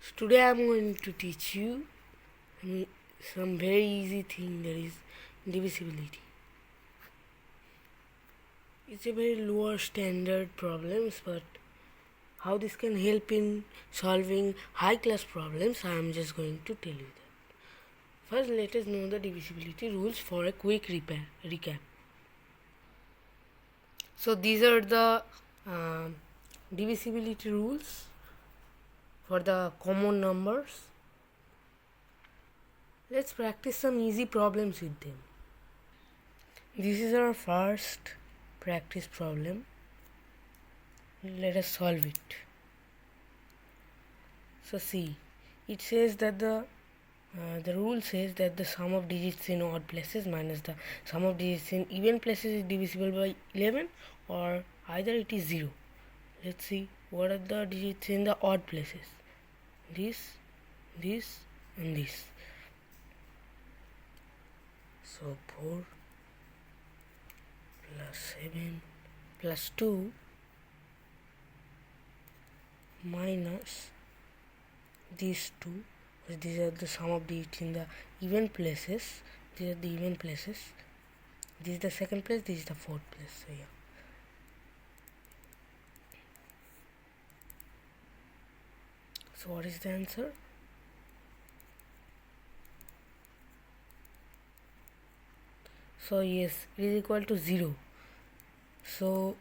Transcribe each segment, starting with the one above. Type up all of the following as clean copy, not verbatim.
So today I am going to teach you some very easy thing, that is divisibility. It's a very lower standard problems, but how this can help in solving high class problems, I am just going to tell you that. First, let us know the divisibility rules for a quick recap. So these are the divisibility rules for the common numbers. Let's practice some easy problems with them. This is our first practice problem. Let us solve it. So see, it says that the rule says that the sum of digits in odd places minus the sum of digits in even places is divisible by 11, or either it is 0. Let's see what are the digits in the odd places. This, and this. So 4 plus 7 plus 2 minus these two. These are the sum of digits in the even places. These are the even places. This is the second place, this is the fourth place. So yeah. So what is the answer? So yes, it is equal to 0. So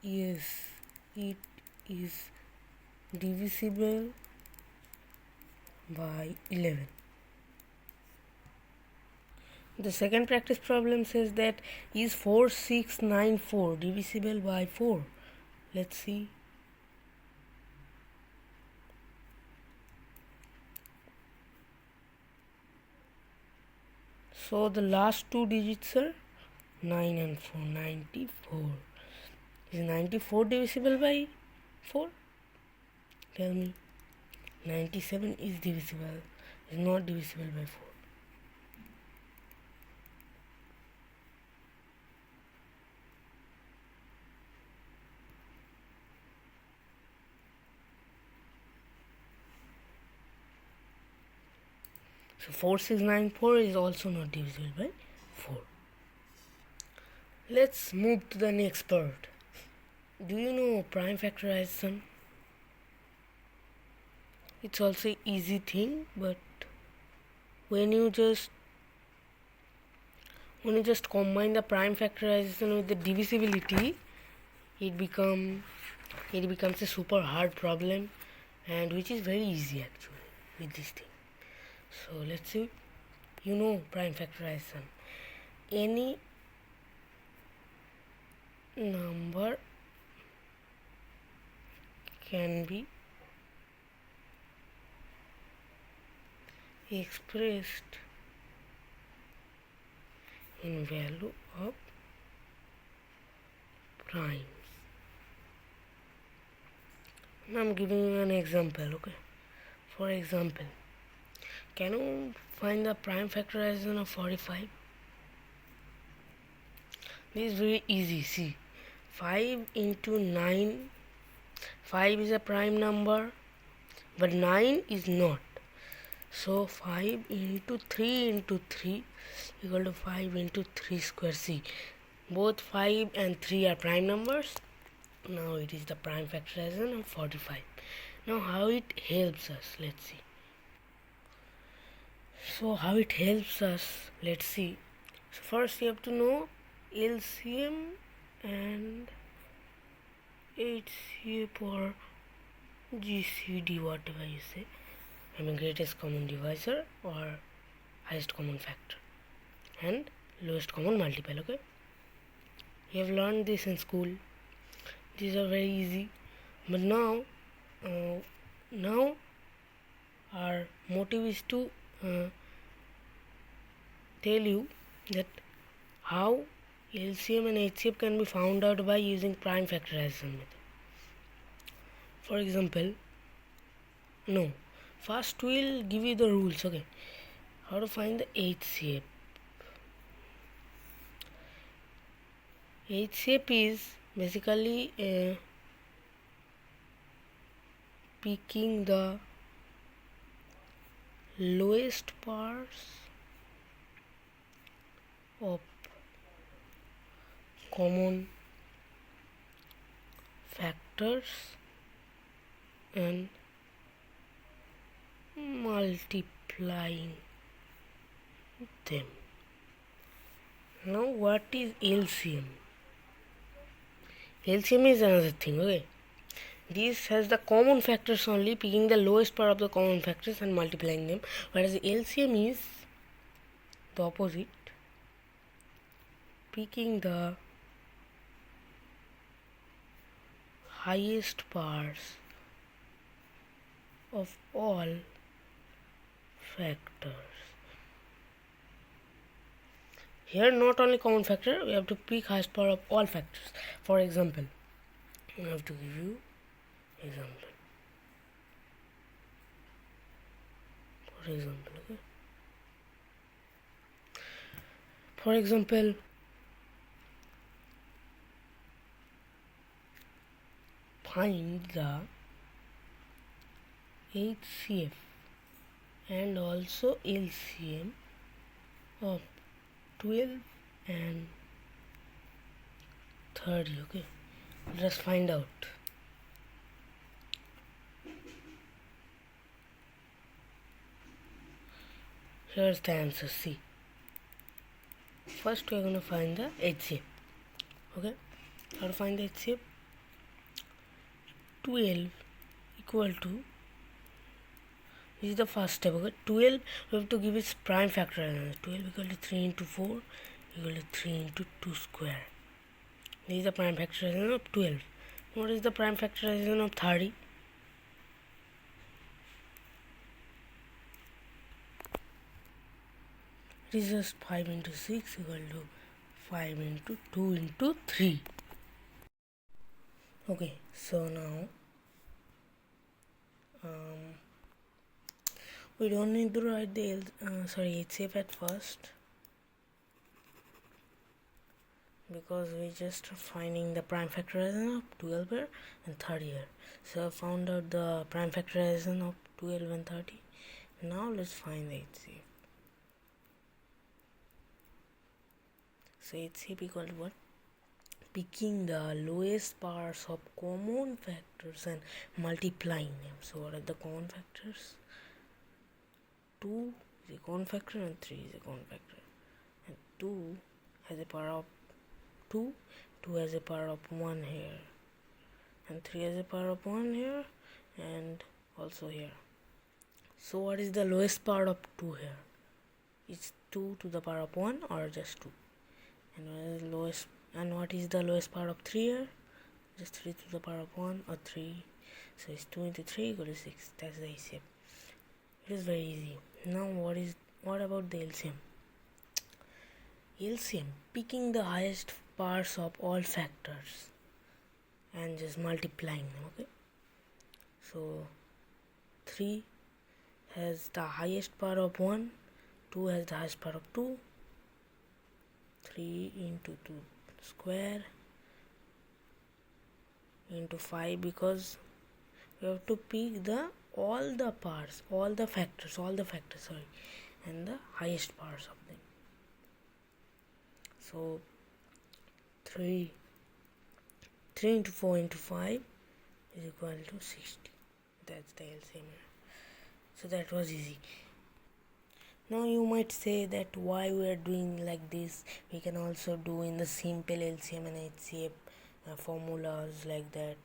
yes, it is divisible by 11. The second practice problem says that is 4694 divisible by 4. Let's see. So the last two digits are 9 and 4. 94. Is 94 divisible by 4? Tell me. 97 is divisible. Is not divisible by 4. So 4694 is also not divisible by 4. Let's move to the next part. Do you know prime factorization? It's also an easy thing, but when you just combine the prime factorization with the divisibility, it becomes a super hard problem, and which is very easy actually with this thing. So let's see. You know prime factorization. Any number can be expressed in value of primes. Now I'm giving you an example, okay? For example, can you find the prime factorization of 45? This is very easy. See, 5 into 9. 5 is a prime number, but 9 is not. So 5 into 3 into 3 equal to 5 into 3 square. See, both 5 and 3 are prime numbers. Now it is the prime factorization of 45. Now how it helps us, let's see. So how it helps us, let's see. So first you have to know LCM and HCF or GCD, whatever you say. I mean greatest common divisor or highest common factor and lowest common multiple, okay? You have learned this in school. These are very easy, but now our motive is to tell you that how LCM and HCF can be found out by using prime factorization method. For example, first we'll give you the rules, okay? How to find the HCF. HCF is basically picking the lowest powers of common factors and multiplying them. Now what is LCM? LCM is another thing, okay? This has the common factors only, picking the lowest power of the common factors and multiplying them, whereas LCM is the opposite, picking the highest powers of all factors. Here not only common factor, we have to pick highest power of all factors. For example, I have to give you example. Okay. For example, find the HCF and also LCM of 12 and 30. Okay, let's find out. Here's the answer. C. First we're going to find the HCF. Okay, how to find the HCF? 12 equal to, this is the first step. Okay, 12 we have to give its prime factor. 12 equal to 3 into 4 equal to 3 into 2 square. This is the prime factorization of 12. What is the prime factorization of 30? It is just 5 into 6 equal to 5 into 2 into 3. Okay, so now we don't need to write the HCF at first, because we just finding the prime factorization of 12 here and 30 here. So I found out the prime factorization of 12 and 30. Now let's find the HCF. So HCF equal to what? Picking the lowest powers of common factors and multiplying them. So what are the common factors? 2 is a common factor and 3 is a common factor. And 2 has a power of 2, 2 has a power of 1 here, and 3 has a power of 1 here, and also here. So what is the lowest power of 2 here? It's 2 to the power of 1 or just 2. And what is the lowest power of 3 here? Just 3 to the power of 1 or 3. So it's 2 into 3 equal to 6. That's the HCF. It is very easy. Now what about the LCM? LCM, picking the highest powers of all factors and just multiplying them. Okay, so 3 has the highest power of 1, 2 has the highest power of 2, 3 into 2 square into 5, because we have to pick all the factors, and the highest powers of them. So 3 into 4 into 5 is equal to 60. That's the LCM. So that was easy. Now you might say that why we are doing like this. We can also do in the simple LCM and HCF formulas like that.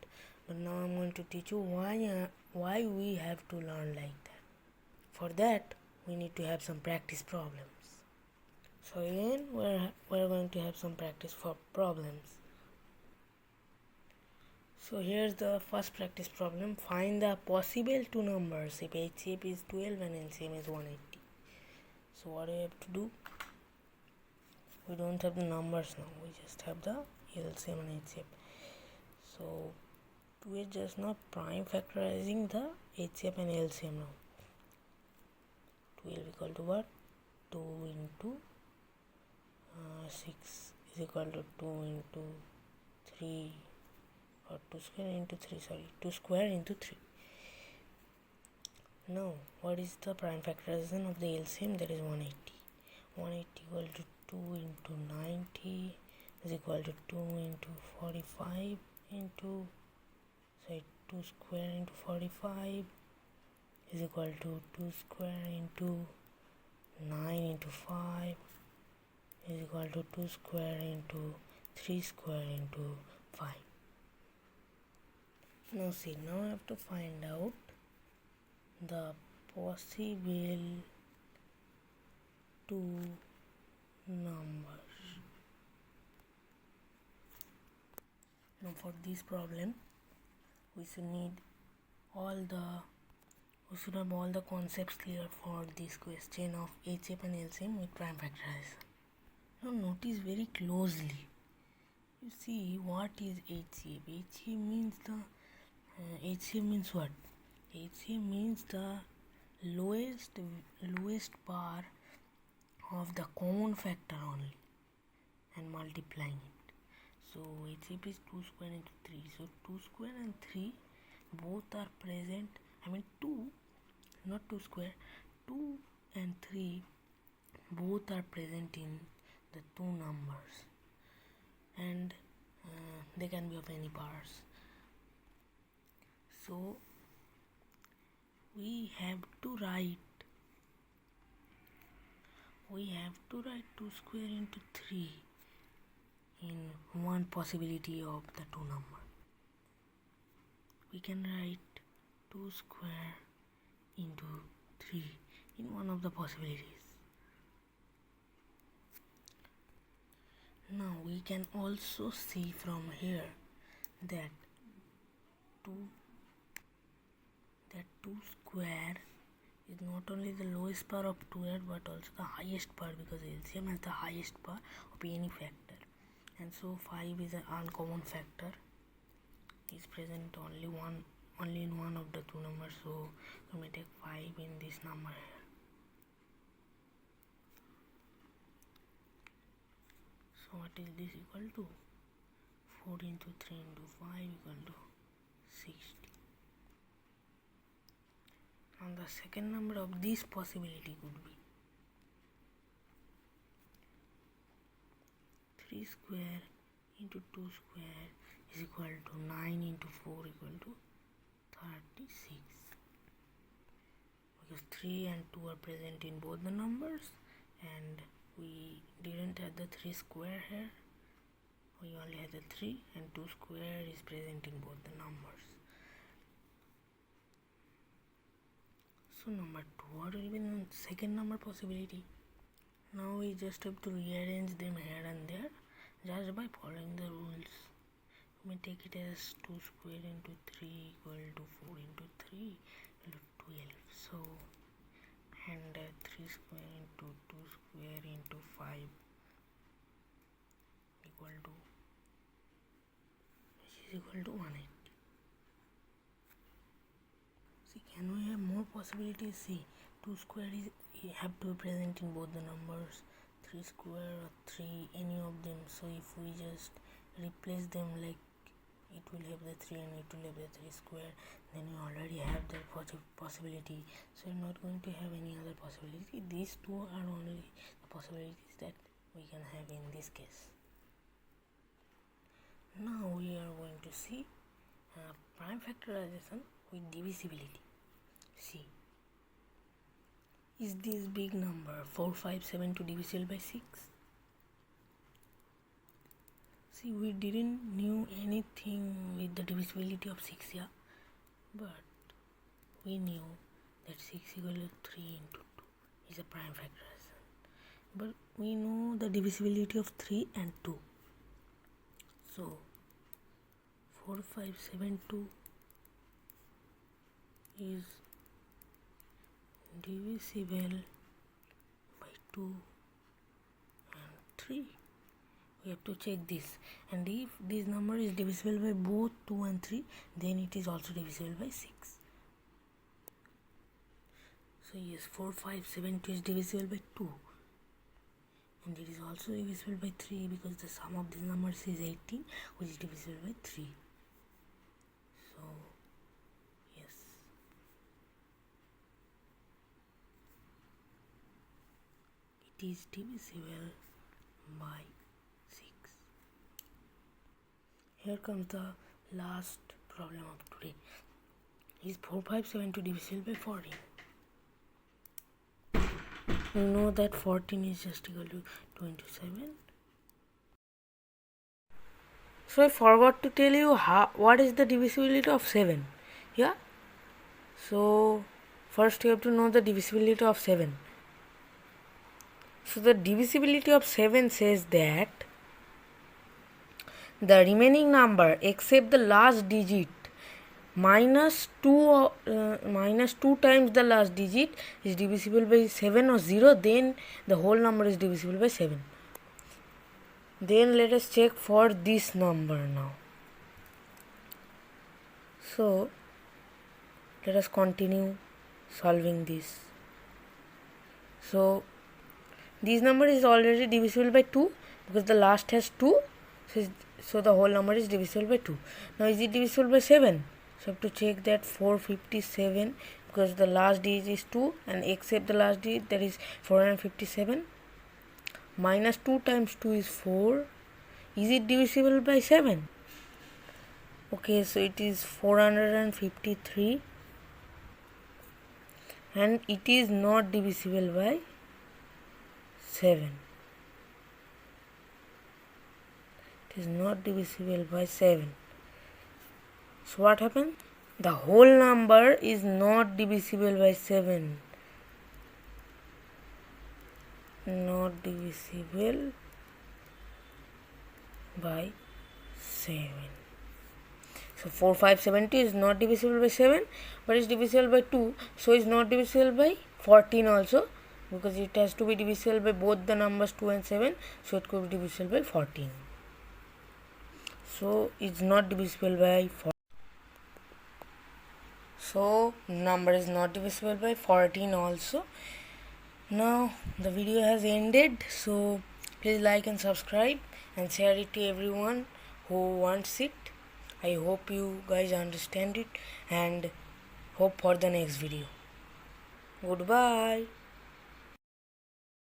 But now I'm going to teach you why we have to learn like that. For that we need to have some practice problems. So again we're going to have some practice for problems. So here's the first practice problem. Find the possible two numbers if HCF is 12 and LCM is 180. So what do we have to do? We don't have the numbers now, we just have the LCM and HCF. So we're just now prime factorizing the HCF and LCM now. 12 equal to what? 2 into 6 is equal to 2 into 3, or 2 square into 3, 2 square into 3. Now, what is the prime factorization of the LCM? That is 180. 180 equal to 2 into 90 is equal to 2 into 45 into, 2 square into 45 is equal to 2 square into 9 into 5 is equal to 2 square into 3 square into 5. Now see, now I have to find out the possible two numbers. Now for this problem we should have all the concepts clear for this question of HF and LCM with prime factorization. Now notice very closely. You see, what is HCF? HCF means HCF means what? HCF means the lowest power of the common factor only and multiplying it. So HCF is 2 square into 3. So 2 square and 3 both are present. 2, not 2 square. 2 and 3 both are present in the two numbers, and they can be of any powers. So we have to write 2 square into 3 in one possibility of the two number. We can write 2 square into 3 in one of the possibilities. Now we can also see from here that 2 square is not only the lowest power of 2 but also the highest power, because LCM has the highest power of any factor, and so 5 is an uncommon factor. Is present only in one of the two numbers, so we may take 5 in this number here. So what is this equal to? 4 into 3 into 5 equal to 60. And the second number of this possibility could be 3 square into 2 square is equal to 9 into 4 equal to 36. Because 3 and 2 are present in both the numbers, and we didn't have the 3 square here. We only had the 3, and 2 square is present in both the numbers. So number 2, what will be the second number possibility? Now we just have to rearrange them here and there just by following the rules. We may take it as 2 square into 3 equal to 4 into 3 equal to 12. So, and 3 square into 2 square into 5 equal to, which is equal to 180. See, can we have more possibilities? See, 2 square have to be present in both the numbers, 3 square or 3, any of them. So if we just replace them, like it will have the 3 and it will have the 3 square, then we already have the possibility. So we're not going to have any other possibility. These two are only the possibilities that we can have in this case. Now we are going to see prime factorization with divisibility. See, is this big number 4572 divisible by 6? See, we didn't knew anything with the divisibility of 6 here, but we knew that 6 equal to 3 into 2 is a prime factorization. But we know the divisibility of 3 and 2. So 4572 is divisible by 2 and 3. We have to check this, and if this number is divisible by both 2 and 3, then it is also divisible by 6. So yes, 4572 is divisible by 2, and it is also divisible by 3 because the sum of these numbers is 18, which is divisible by 3. So yes, is divisible by 6. Here comes the last problem of today. Is 457 divisible by 14? You know that 14 is just equal to 27. So I forgot to tell you what is the divisibility of 7. Yeah. So first you have to know the divisibility of 7. So the divisibility of 7 says that the remaining number except the last digit minus 2 times the last digit is divisible by 7 or 0, then the whole number is divisible by 7. Then let us check for this number now. So let us continue solving this. So this number is already divisible by 2 because the last has 2, so the whole number is divisible by 2. Now is it divisible by 7? So I have to check that 457 because the last digit is 2 and except the last digit, that is 457. Minus 2 times 2 is 4. Is it divisible by 7? Okay, so it is 453 and it is not divisible by 7. It is not divisible by 7. So what happened? The whole number is not divisible by 7. Not divisible by 7. So 4570 is not divisible by 7, but is divisible by 2. So is not divisible by 14 also, because it has to be divisible by both the numbers 2 and 7. So it could be divisible by 14. So it's not divisible by 14. So number is not divisible by 14 also. Now the video has ended, so please like and subscribe and share it to everyone who wants it. I hope you guys understand it and hope for the next video. Goodbye.